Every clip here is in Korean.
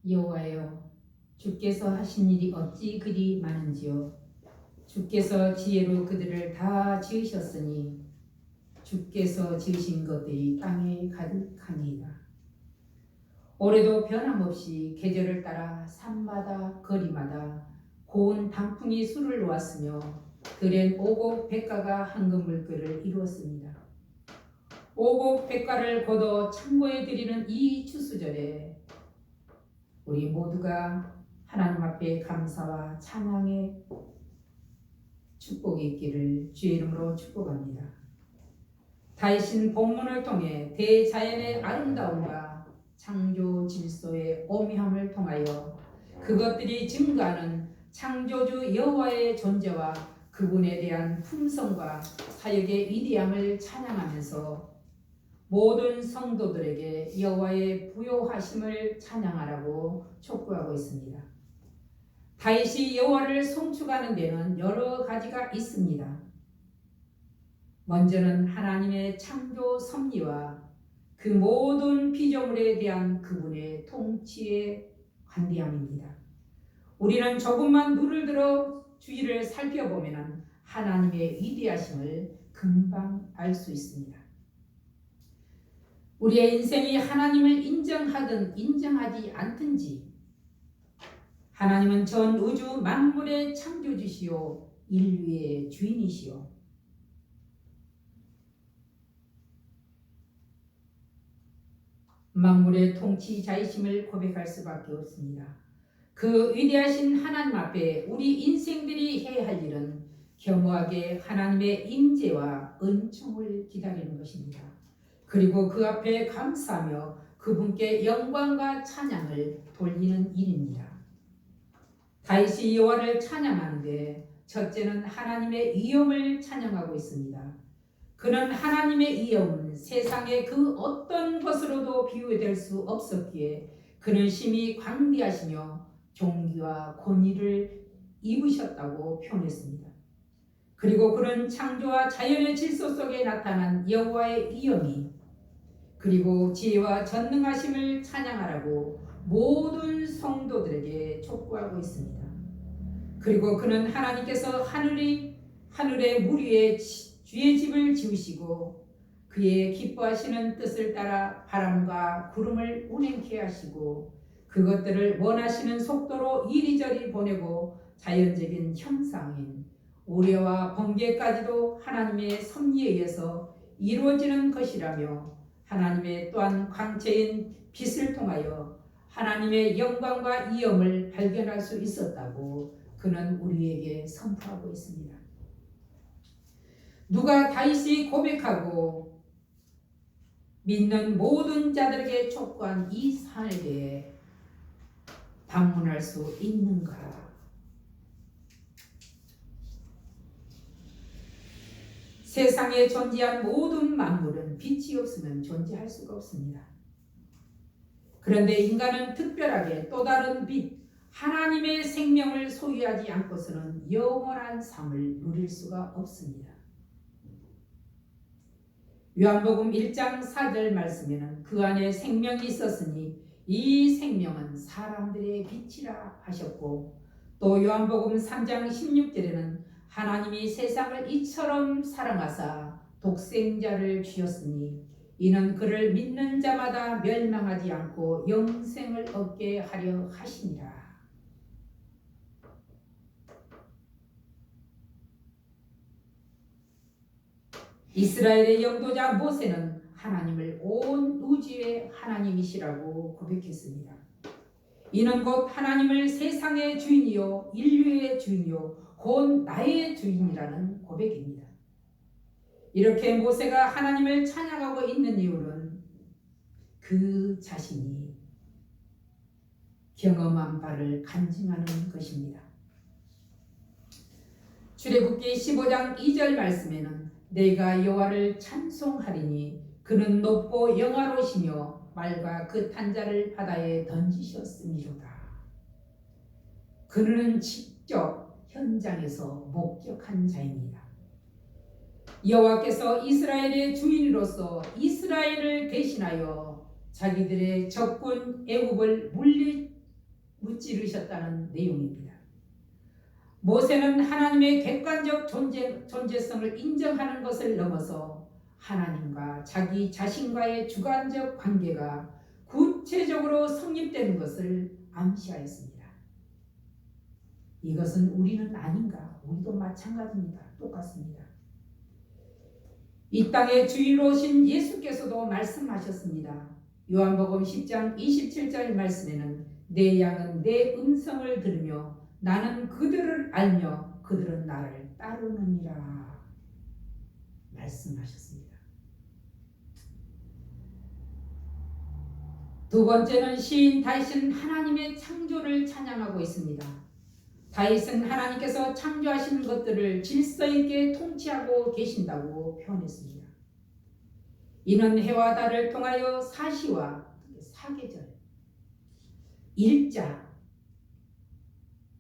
여호와여, 주께서 하신 일이 어찌 그리 많은지요. 주께서 지혜로 그들을 다 지으셨으니 주께서 지으신 것들이 땅에 가득하니이다. 올해도 변함없이 계절을 따라 산마다 거리마다 고운 단풍이 술을 놓았으며 들엔 오곡 백가가 황금 물결을 이루었습니다. 오곡 백가를 거둬 창고에 들이는 이 추수절에 우리 모두가 하나님 앞에 감사와 찬양의 축복이 있기를 주의 이름으로 축복합니다. 다윗은 본문을 통해 대자연의 아름다움과 창조 질서의 오묘함을 통하여 그것들이 증거하는 창조주 여호와의 존재와 그분에 대한 품성과 사역의 위대함을 찬양하면서 모든 성도들에게 여호와의 부요하심을 찬양하라고 촉구하고 있습니다. 다윗이 여호와를 송축하는 데는 여러 가지가 있습니다. 먼저는 하나님의 창조 섭리와 그 모든 피조물에 대한 그분의 통치의 관대함입니다. 우리는 조금만 눈을 들어 주위를 살펴보면 하나님의 위대하심을 금방 알 수 있습니다. 우리의 인생이 하나님을 인정하든 인정하지 않든지 하나님은 전 우주 만물의 창조주시오 인류의 주인이시오. 만물의 통치자이심을 고백할 수밖에 없습니다. 그 위대하신 하나님 앞에 우리 인생들이 해야 할 일은 겸허하게 하나님의 임재와 은총을 기다리는 것입니다. 그리고 그 앞에 감사하며 그분께 영광과 찬양을 돌리는 일입니다. 다윗이 여호와를 찬양하는데 첫째는 하나님의 위엄을 찬양하고 있습니다. 그는 하나님의 위엄은 세상의 그 어떤 것으로도 비교될 수 없었기에 그는 심히 광대하시며 존귀와 권위를 입으셨다고 표현했습니다. 그리고 그는 창조와 자연의 질서 속에 나타난 여호와의 위엄이 그리고 지혜와 전능하심을 찬양하라고 모든 성도들에게 촉구하고 있습니다. 그리고 그는 하나님께서 하늘의 물 위에 주의 집을 지으시고 그의 기뻐하시는 뜻을 따라 바람과 구름을 운행케 하시고 그것들을 원하시는 속도로 이리저리 보내고 자연적인 형상인 우레와 번개까지도 하나님의 섭리에 의해서 이루어지는 것이라며 하나님의 또한 광채인 빛을 통하여 하나님의 영광과 위엄을 발견할 수 있었다고 그는 우리에게 선포하고 있습니다. 누가 다윗이 고백하고 믿는 모든 자들에게 촉구한 이 산에 대해 방문할 수 있는가? 세상에 존재한 모든 만물은 빛이 없으면 존재할 수가 없습니다. 그런데 인간은 특별하게 또 다른 빛, 하나님의 생명을 소유하지 않고서는 영원한 삶을 누릴 수가 없습니다. 요한복음 1장 4절 말씀에는 그 안에 생명이 있었으니 이 생명은 사람들의 빛이라 하셨고 또 요한복음 3장 16절에는 하나님이 세상을 이처럼 사랑하사 독생자를 주셨으니 이는 그를 믿는 자마다 멸망하지 않고 영생을 얻게 하려 하시니라. 이스라엘의 영도자 모세는 하나님을 온 우주의 하나님이시라고 고백했습니다. 이는 곧 하나님을 세상의 주인이요 인류의 주인이요 곧 나의 주인이라는 고백입니다. 이렇게 모세가 하나님을 찬양하고 있는 이유는 그 자신이 경험한 바를 간증하는 것입니다. 출애굽기 15장 2절 말씀에는 내가 여호와를 찬송하리니 그는 높고 영화로우시며 말과 그 탄자를 바다에 던지셨음이로다. 그는 직접 현장에서 목격한 자입니다. 여호와께서 이스라엘의 주인으로서 이스라엘을 대신하여 자기들의 적군 애굽을 무찌르셨다는 내용입니다. 모세는 하나님의 객관적 존재성을 인정하는 것을 넘어서 하나님과 자기 자신과의 주관적 관계가 구체적으로 성립되는 것을 암시하였습니다. 이것은 우리는 아닌가? 우리도 마찬가지입니다. 똑같습니다. 이 땅의 주인으로 오신 예수께서도 말씀하셨습니다. 요한복음 10장 27절 말씀에는 내 양은 내 음성을 들으며 나는 그들을 알며 그들은 나를 따르느니라 말씀하셨습니다. 두 번째는 시인 다윗은 하나님의 창조를 찬양하고 있습니다. 다윗은 하나님께서 창조하신 것들을 질서 있게 통치하고 계신다고 표현했습니다. 이는 해와 달을 통하여 사시와 사계절, 일자,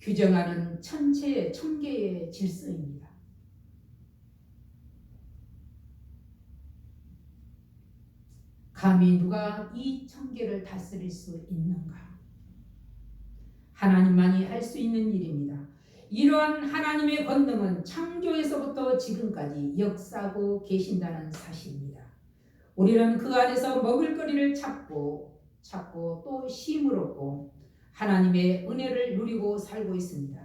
규정하는 천개의 질서입니다. 감히 누가 이 천개를 다스릴 수 있는가? 하나님만이 할 수 있는 일입니다. 이러한 하나님의 권능은 창조에서부터 지금까지 역사하고 계신다는 사실입니다. 우리는 그 안에서 먹을거리를 찾고 또 쉼을 얻고 하나님의 은혜를 누리고 살고 있습니다.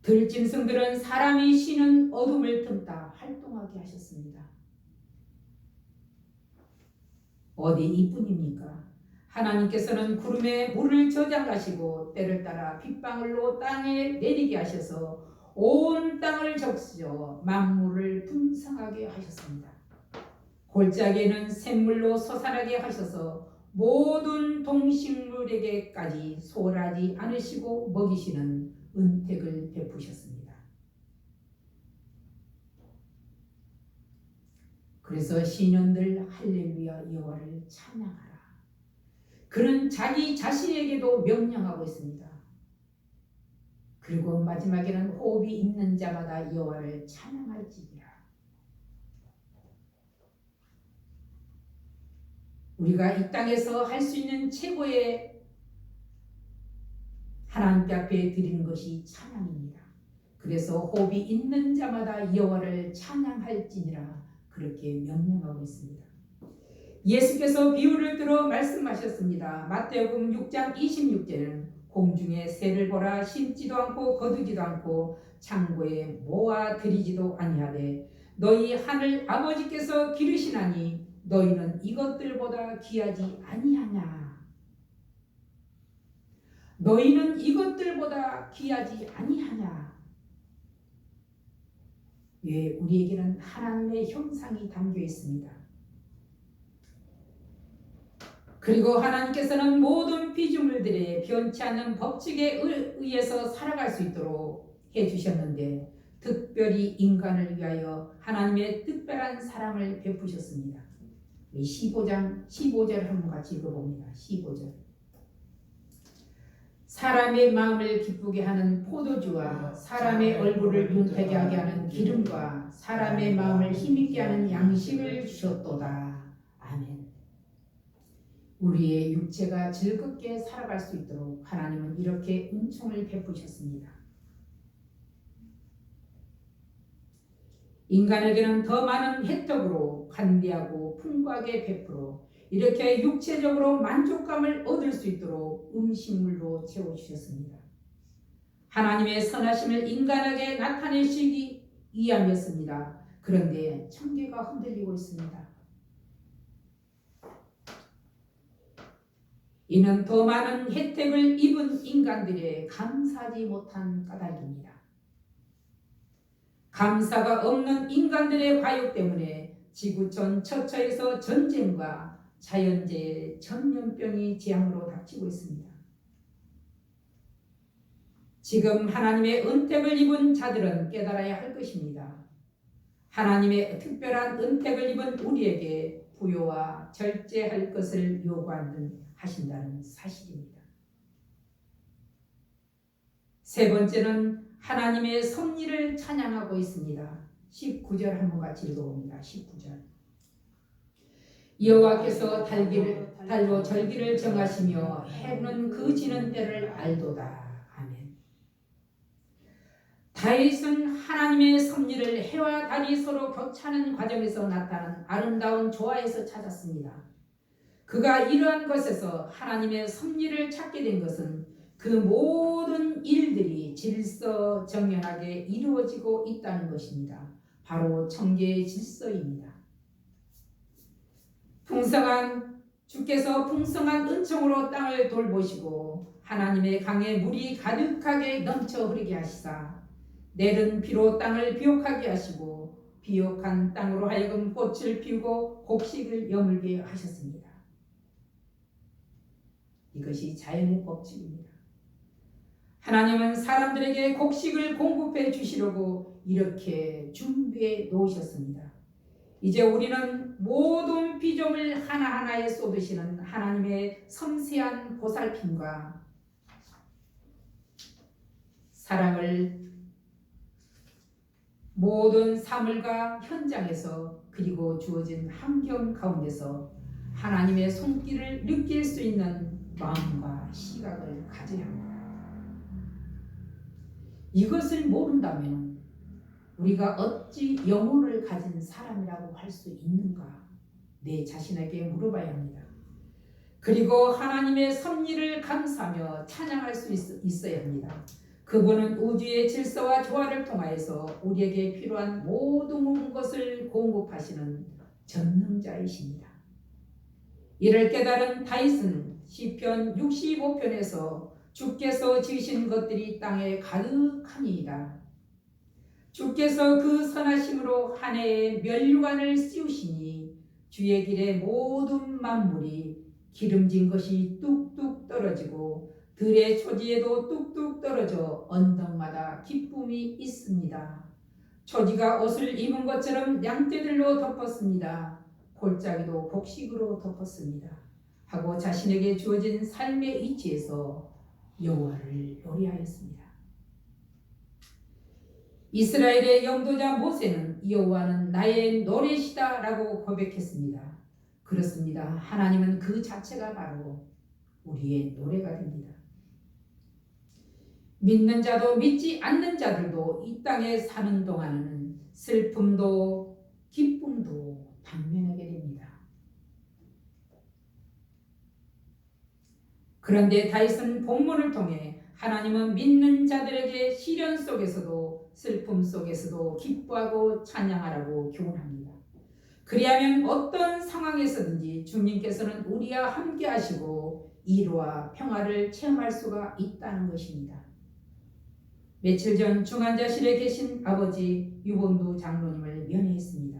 들짐승들은 사람이 쉬는 어둠을 틈타 활동하게 하셨습니다. 어디 이뿐입니까? 하나님께서는 구름에 물을 저장하시고 때를 따라 빗방울로 땅에 내리게 하셔서 온 땅을 적셔 만물을 풍성하게 하셨습니다. 골짜기에는 샘물로 솟아나게 하셔서 모든 동식물에게까지 소홀하지 않으시고 먹이시는 은택을 베푸셨습니다. 그래서 시인들 할렐루야 여호와를 찬양하라. 그는 자기 자신에게도 명령하고 있습니다. 그리고 마지막에는 호흡이 있는 자마다 여호와를 찬양할지니라. 우리가 이 땅에서 할 수 있는 최고의 하나님 앞에 드리는 것이 찬양입니다. 그래서 호흡이 있는 자마다 여호와를 찬양할지니라 그렇게 명령하고 있습니다. 예수께서 비유를 들어 말씀하셨습니다. 마태복음 6장 26절에는 공중에 새를 보라 심지도 않고 거두지도 않고 창고에 모아 들이지도 아니하되 너희 하늘 아버지께서 기르시나니 너희는 이것들보다 귀하지 아니하냐. 너희는 이것들보다 귀하지 아니하냐. 왜? 우리에게는 하나님의 형상이 담겨 있습니다. 그리고 하나님께서는 모든 피조물들의 변치 않는 법칙에 의해서 살아갈 수 있도록 해주셨는데 특별히 인간을 위하여 하나님의 특별한 사랑을 베푸셨습니다. 15절 한번 같이 읽어봅니다. 15절. 사람의 마음을 기쁘게 하는 포도주와 사람의 얼굴을 윤택하게 하는 기름과 사람의 마음을 힘있게 하는 양식을 주셨도다. 아멘. 우리의 육체가 즐겁게 살아갈 수 있도록 하나님은 이렇게 은총을 베푸셨습니다. 인간에게는 더 많은 혜택으로 관대하고 풍부하게 베풀어 이렇게 육체적으로 만족감을 얻을 수 있도록 음식물로 채워주셨습니다. 하나님의 선하심을 인간에게 나타내시기 위함이었습니다. 그런데 천개가 흔들리고 있습니다. 이는 더 많은 혜택을 입은 인간들의 감사하지 못한 까닭입니다. 감사가 없는 인간들의 과욕 때문에 지구촌 처처에서 전쟁과 자연재해, 전염병이 재앙으로 닥치고 있습니다. 지금 하나님의 은택을 입은 자들은 깨달아야 할 것입니다. 하나님의 특별한 은택을 입은 우리에게 부요와 절제할 것을 요구하신다는 사실입니다. 세 번째는 하나님의 섭리를 찬양하고 있습니다. 19절 한번 같이 읽어봅니다. 19절. 여호와께서 달로 절기를 정하시며 해는 그 지는 때를 알도다. 아멘. 다윗은 하나님의 섭리를 해와 달이 서로 교차하는 과정에서 나타난 아름다운 조화에서 찾았습니다. 그가 이러한 것에서 하나님의 섭리를 찾게 된 것은 그 모든 일들이 질서정연하게 이루어지고 있다는 것입니다. 바로 청계의 질서입니다. 주께서 풍성한 은총으로 땅을 돌보시고 하나님의 강에 물이 가득하게 넘쳐 흐르게 하시사 내른 비로 땅을 비옥하게 하시고 비옥한 땅으로 하여금 꽃을 피우고 곡식을 여물게 하셨습니다. 이것이 자연의 법칙입니다. 하나님은 사람들에게 곡식을 공급해 주시려고 이렇게 준비해 놓으셨습니다. 이제 우리는 모든 비종을 하나하나에 쏟으시는 하나님의 섬세한 보살핌과 사랑을 모든 사물과 현장에서 그리고 주어진 환경 가운데서 하나님의 손길을 느낄 수 있는 마음과 시각을 가져야 합니다. 이것을 모른다면 우리가 어찌 영혼을 가진 사람이라고 할 수 있는가? 내 자신에게 물어봐야 합니다. 그리고 하나님의 섭리를 감사하며 찬양할 수 있어야 합니다. 그분은 우주의 질서와 조화를 통하여서 우리에게 필요한 모든 것을 공급하시는 전능자이십니다. 이를 깨달은 다윗은 시편 65편에서 주께서 지으신 것들이 땅에 가득하니이다. 주께서 그 선하심으로 한 해에 멸류관을 씌우시니 주의 길에 모든 만물이 기름진 것이 뚝뚝 떨어지고 들의 초지에도 뚝뚝 떨어져 언덕마다 기쁨이 있습니다. 초지가 옷을 입은 것처럼 양떼들로 덮었습니다. 골짜기도 곡식으로 덮었습니다. 하고 자신에게 주어진 삶의 이치에서 여호와를 노래하였습니다. 이스라엘의 영도자 모세는 여호와는 나의 노래시다 라고 고백했습니다. 그렇습니다. 하나님은 그 자체가 바로 우리의 노래가 됩니다. 믿는 자도 믿지 않는 자들도 이 땅에 사는 동안에는 슬픔도 기쁨도 당면하게 됩니다. 그런데 다윗은 본문을 통해 하나님은 믿는 자들에게 시련 속에서도 슬픔 속에서도 기뻐하고 찬양하라고 교훈합니다. 그리하면 어떤 상황에서든지 주님께서는 우리와 함께 하시고 이루와 평화를 체험할 수가 있다는 것입니다. 며칠 전 중환자실에 계신 아버지 유본두 장로님을 면회했습니다.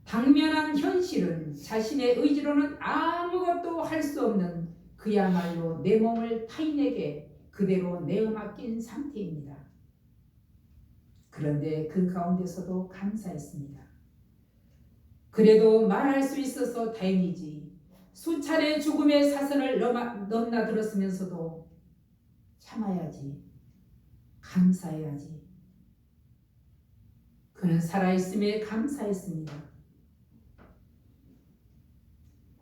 당면한 현실은 자신의 의지로는 아무것도 할 수 없는 그야말로 내 몸을 타인에게 그대로 내어맡긴 상태입니다. 그런데 그 가운데서도 감사했습니다. 그래도 말할 수 있어서 다행이지. 수차례 죽음의 사선을 넘나들었으면서도 참아야지. 감사해야지. 그는 살아있음에 감사했습니다.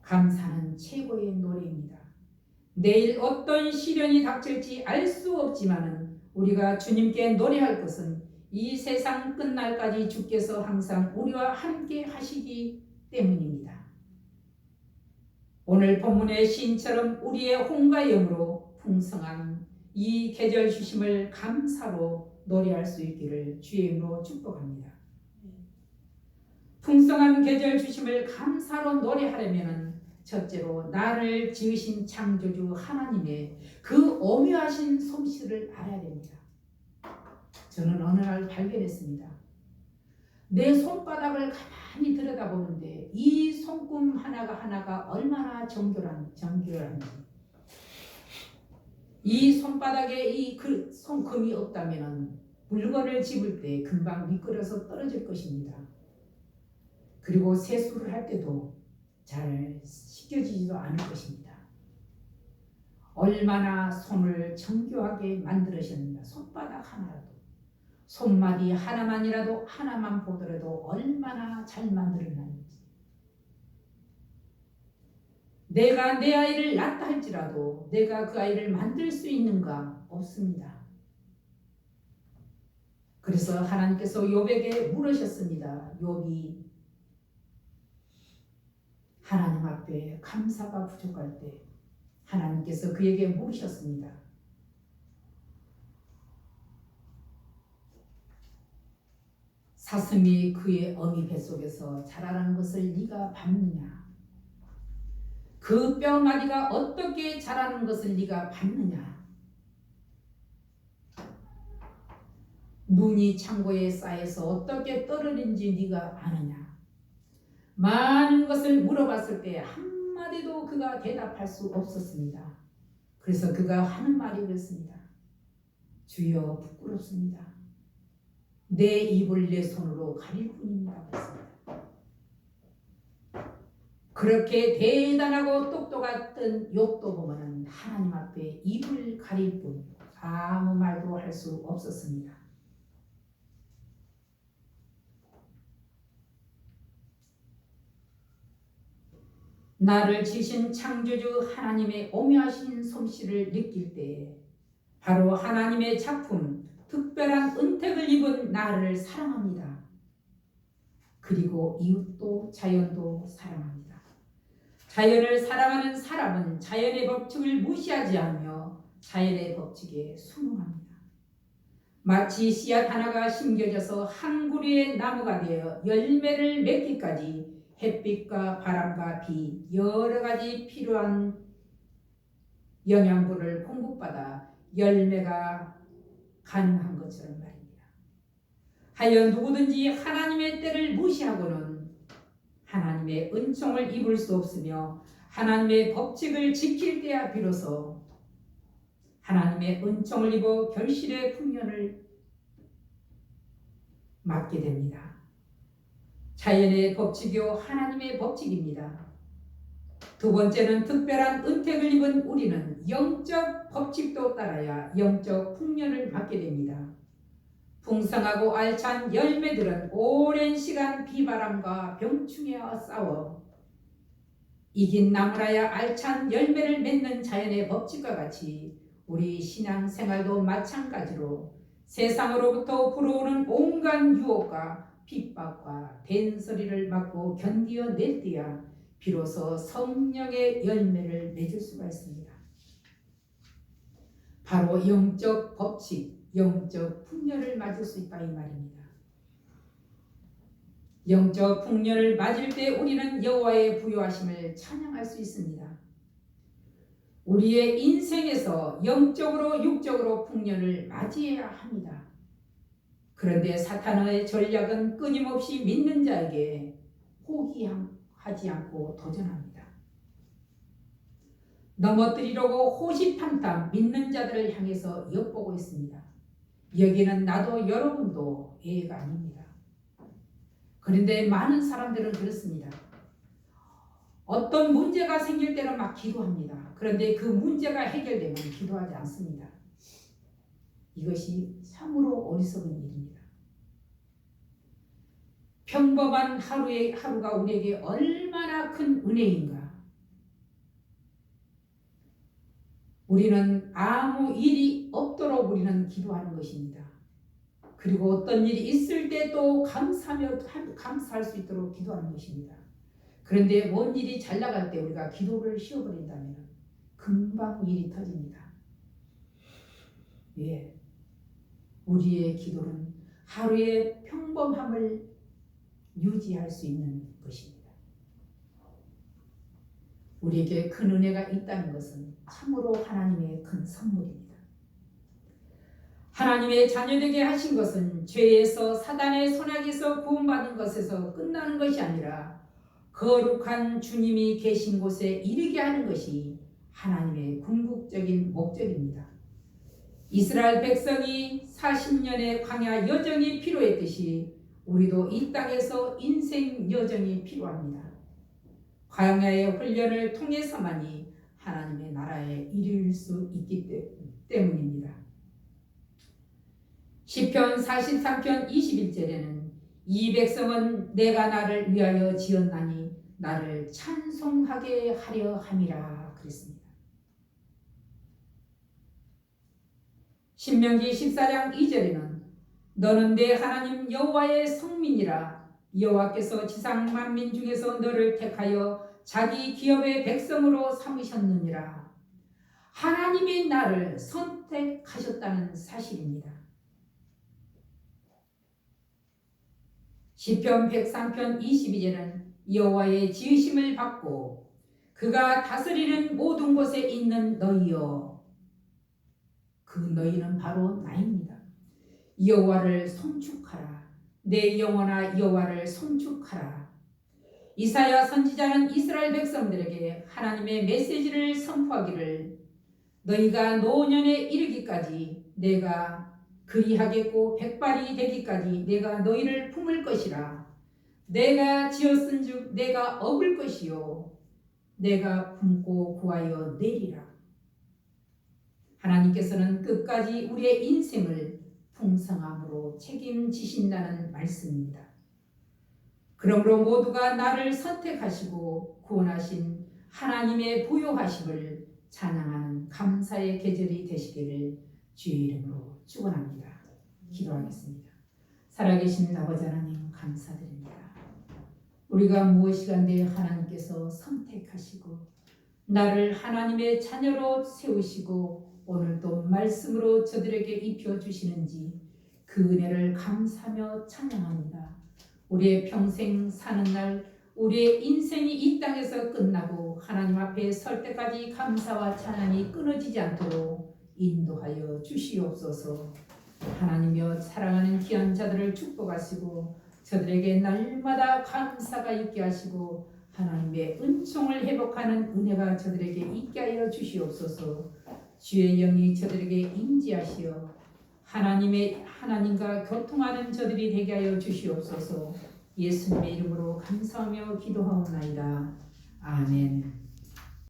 감사는 최고의 노래입니다. 내일 어떤 시련이 닥칠지 알 수 없지만은 우리가 주님께 노래할 것은 이 세상 끝날까지 주께서 항상 우리와 함께 하시기 때문입니다. 오늘 본문의 시인처럼 우리의 혼과 영으로 풍성한 이 계절 주심을 감사로 노래할 수 있기를 주의 이름으로 축복합니다. 풍성한 계절 주심을 감사로 노래하려면 첫째로 나를 지으신 창조주 하나님의 그 오묘하신 솜씨를 알아야 됩니다. 저는 어느 날 발견했습니다. 내 손바닥을 가만히 들여다보는데 이 손금 하나가 얼마나 정교한지, 이 손바닥에 이 손금이 없다면 물건을 집을 때 금방 미끄러서 떨어질 것입니다. 그리고 세수를 할 때도 잘 씻겨지지도 않을 것입니다. 얼마나 손을 정교하게 만들으셨는가. 손바닥 하나라도, 손마디 하나만이라도, 하나만 보더라도 얼마나 잘 만들었는지. 내가 내 아이를 낳다 할지라도 내가 그 아이를 만들 수 있는가? 없습니다. 그래서 하나님께서 욥에게 물으셨습니다. 욥이 하나님 앞에 감사가 부족할 때 하나님께서 그에게 물으셨습니다. 사슴이 그의 어미 뱃속에서 자라는 것을 네가 봤느냐? 그 뼈마디가 어떻게 자라는 것을 네가 봤느냐? 눈이 창고에 쌓여서 어떻게 떨어진지 네가 아느냐? 많은 것을 물어봤을 때 한마디도 그가 대답할 수 없었습니다. 그래서 그가 하는 말이 그렇습니다. 주여 부끄럽습니다. 내 입을 내 손으로 가릴 뿐입니다. 그랬습니다. 그렇게 대단하고 똑똑했던 욥도 보면은 하나님 앞에 입을 가릴 뿐 아무 말도 할 수 없었습니다. 나를 지신 창조주 하나님의 오묘하신 솜씨를 느낄 때에 바로 하나님의 작품, 특별한 은택을 입은 나를 사랑합니다. 그리고 이웃도 자연도 사랑합니다. 자연을 사랑하는 사람은 자연의 법칙을 무시하지 않으며 자연의 법칙에 순응합니다. 마치 씨앗 하나가 심겨져서 한 그루의 나무가 되어 열매를 맺기까지 햇빛과 바람과 비 여러 가지 필요한 영양분을 공급받아 열매가 가능한 것처럼 말입니다. 하여 누구든지 하나님의 때를 무시하고는 하나님의 은총을 입을 수 없으며 하나님의 법칙을 지킬 때야 비로소 하나님의 은총을 입어 결실의 풍년을 맞게 됩니다. 자연의 법칙이요 하나님의 법칙입니다. 두 번째는 특별한 은택을 입은 우리는 영적 법칙도 따라야 영적 풍년을 맞게 됩니다. 풍성하고 알찬 열매들은 오랜 시간 비바람과 병충해와 싸워 이긴 나무라야 알찬 열매를 맺는 자연의 법칙과 같이 우리 신앙생활도 마찬가지로 세상으로부터 불어오는 온갖 유혹과 핍박과 된소리를 맞고 견디어낼 때야 비로소 성령의 열매를 맺을 수가 있습니다. 바로 영적 법칙, 영적 풍년을 맞을 수 있다 이 말입니다. 영적 풍년을 맞을 때 우리는 여호와의 부요하심을 찬양할 수 있습니다. 우리의 인생에서 영적으로 육적으로 풍년을 맞이해야 합니다. 그런데 사탄의 전략은 끊임없이 믿는 자에게 포기하지 않고 도전합니다. 넘어뜨리려고 호시탐탐 믿는 자들을 향해서 엿보고 있습니다. 여기는 나도 여러분도 예외가 아닙니다. 그런데 많은 사람들은 그렇습니다. 어떤 문제가 생길 때는 막 기도합니다. 그런데 그 문제가 해결되면 기도하지 않습니다. 이것이 참으로 어리석은 일입니다. 평범한 하루가 우리에게 얼마나 큰 은혜인가. 우리는 아무 일이 없도록 우리는 기도하는 것입니다. 그리고 어떤 일이 있을 때 또 감사할 수 있도록 기도하는 것입니다. 그런데 뭔 일이 잘 나갈 때 우리가 기도를 쉬어버린다면 금방 일이 터집니다. 예, 우리의 기도는 하루의 평범함을 유지할 수 있는 것입니다. 우리에게 큰 은혜가 있다는 것은 참으로 하나님의 큰 선물입니다. 하나님의 자녀되게 하신 것은 죄에서 사단의 손아귀에서 구원받은 것에서 끝나는 것이 아니라 거룩한 주님이 계신 곳에 이르게 하는 것이 하나님의 궁극적인 목적입니다. 이스라엘 백성이 40년의 광야 여정이 필요했듯이 우리도 이 땅에서 인생 여정이 필요합니다. 광야의 훈련을 통해서만이 하나님의 나라에 이를 수 있기 때문입니다. 시편 43편 21절에는 이 백성은 내가 나를 위하여 지었나니 나를 찬송하게 하려 함이라 그랬습니다. 신명기 14장 2절에는 너는 내 하나님 여호와의 성민이라 여호와께서 지상 만민 중에서 너를 택하여 자기 기업의 백성으로 삼으셨느니라. 하나님이 나를 선택하셨다는 사실입니다. 시편 103편 22절은 여호와의 지으심을 받고 그가 다스리는 모든 곳에 있는 너희여, 그 너희는 바로 나입니다. 여호와를 송축하라. 내 영혼아 여호와를 송축하라. 이사야 선지자는 이스라엘 백성들에게 하나님의 메시지를 선포하기를 너희가 노년에 이르기까지 내가 그리하겠고 백발이 되기까지 내가 너희를 품을 것이라. 내가 지었은즉 내가 업을 것이요 내가 품고 구하여 내리라. 하나님께서는 끝까지 우리의 인생을 풍성함으로 책임지신다는 말씀입니다. 그러므로 모두가 나를 선택하시고 구원하신 하나님의 부요하심을 찬양하는 감사의 계절이 되시기를 주의 이름으로 축원합니다. 기도하겠습니다. 살아계신 아버지 하나님 감사드립니다. 우리가 무엇이간데 하나님께서 선택하시고 나를 하나님의 자녀로 세우시고 오늘도 말씀으로 저들에게 입혀주시는지 그 은혜를 감사하며 찬양합니다. 우리의 평생 사는 날 우리의 인생이 이 땅에서 끝나고 하나님 앞에 설 때까지 감사와 찬양이 끊어지지 않도록 인도하여 주시옵소서. 하나님이여 사랑하는 귀한 자들을 축복하시고 저들에게 날마다 감사가 있게 하시고 하나님의 은총을 회복하는 은혜가 저들에게 있게 하여 주시옵소서. 주의 영이 저들에게 임재하시어 하나님과 교통하는 저들이 되게 하여 주시옵소서. 예수님의 이름으로 감사하며 기도하옵나이다. 아멘.